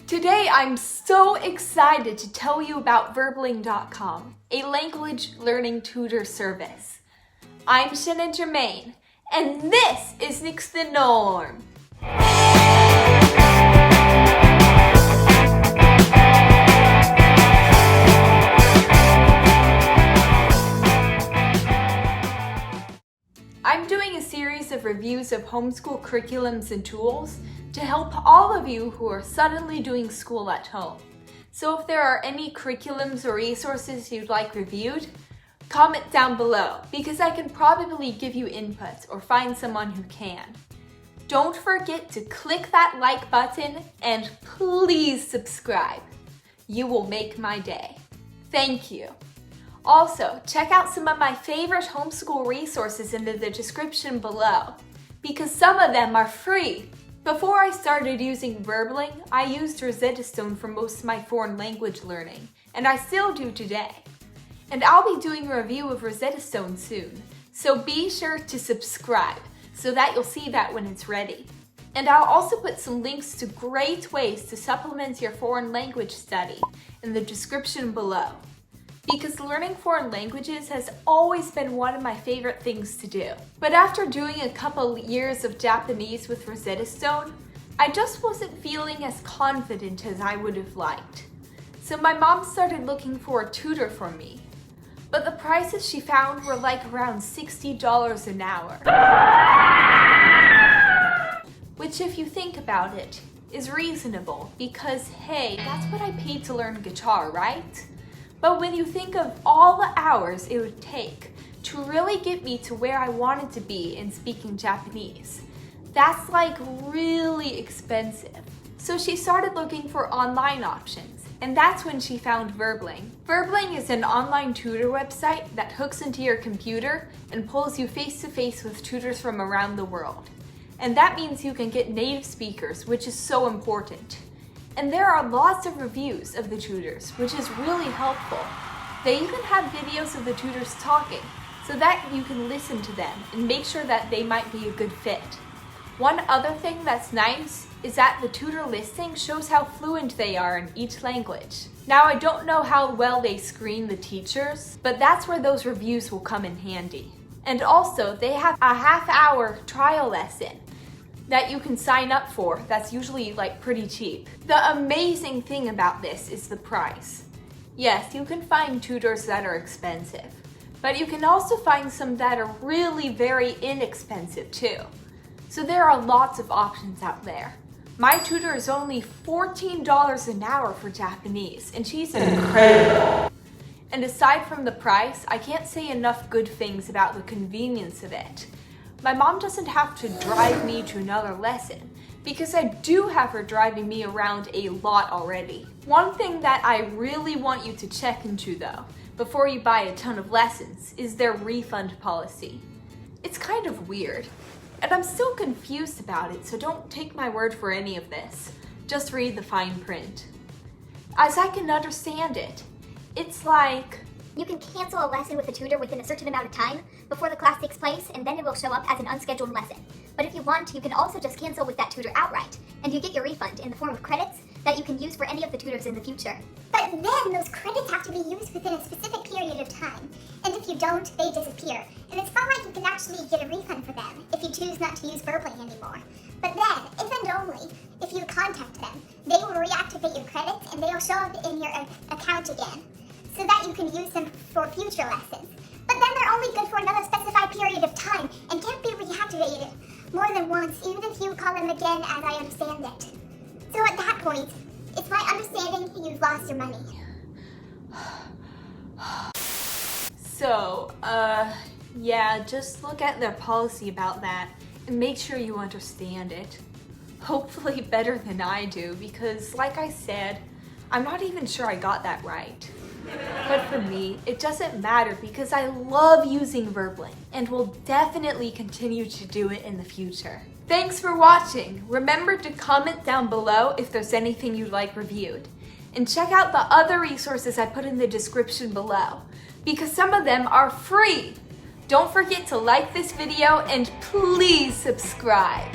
Today I'm so excited to tell you about Verbling.com, a language learning tutor service. I'm Shannon Germain, and this is Nix the Norm. I'm doing a series of reviews of homeschool curriculums and tools to help all of you who are suddenly doing school at home. So if there are any curriculums or resources you'd like reviewed, comment down below because I can probably give you input or find someone who can. Don't forget to click that like button and please subscribe. You will make my day. Thank you. Also, check out some of my favorite homeschool resources in the description below, because some of them are free. Before I started using Verbling, I used Rosetta Stone for most of my foreign language learning, and I still do today. And I'll be doing a review of Rosetta Stone soon, so be sure to subscribe so that you'll see that when it's ready. And I'll also put some links to great ways to supplement your foreign language study in the description below. Because learning foreign languages has always been one of my favorite things to do. But after doing a couple years of Japanese with Rosetta Stone, I just wasn't feeling as confident as I would have liked. So my mom started looking for a tutor for me. But the prices she found were like around $60 an hour. Which, if you think about it, is reasonable because, hey, that's what I paid to learn guitar, right? But when you think of all the hours it would take to really get me to where I wanted to be in speaking Japanese, that's like really expensive. So she started looking for online options, and that's when she found Verbling. Verbling is an online tutor website that hooks into your computer and pulls you face-to-face with tutors from around the world. And that means you can get native speakers, which is so important. And there are lots of reviews of the tutors, which is really helpful. They even have videos of the tutors talking, so that you can listen to them and make sure that they might be a good fit. One other thing that's nice is that the tutor listing shows how fluent they are in each language. Now, I don't know how well they screen the teachers, but that's where those reviews will come in handy. And also, they have a half-hour trial lesson that you can sign up for that's usually like pretty cheap. The amazing thing about this is the price. Yes, you can find tutors that are expensive, but you can also find some that are really very inexpensive too. So there are lots of options out there. My tutor is only $14 an hour for Japanese, and she's incredible. And aside from the price, I can't say enough good things about the convenience of it. My mom doesn't have to drive me to another lesson because I do have her driving me around a lot already. One thing that I really want you to check into though, before you buy a ton of lessons, is their refund policy. It's kind of weird, and I'm still confused about it, so don't take my word for any of this. Just read the fine print. As I can understand it, it's like, you can cancel a lesson with a tutor within a certain amount of time before the class takes place, and then it will show up as an unscheduled lesson. But if you want, you can also just cancel with that tutor outright, and you get your refund in the form of credits that you can use for any of the tutors in the future. But then those credits have to be used within a specific period of time, and if you don't, they disappear. And it's not like you can actually get a refund for them if you choose not to use Verbling anymore. But then, if and only if you contact them, they will reactivate your credits and they will show up in your account again, so that you can use them for future lessons. But then they're only good for another specified period of time and can't be reactivated more than once, even if you call them again, as I understand it. So at that point, it's my understanding you've lost your money. So, yeah, just look at their policy about that and make sure you understand it. Hopefully better than I do, because like I said, I'm not even sure I got that right. But for me, it doesn't matter because I love using Verbling and will definitely continue to do it in the future. Thanks for watching. Remember to comment down below if there's anything you'd like reviewed. And check out the other resources I put in the description below, because some of them are free. Don't forget to like this video and please subscribe.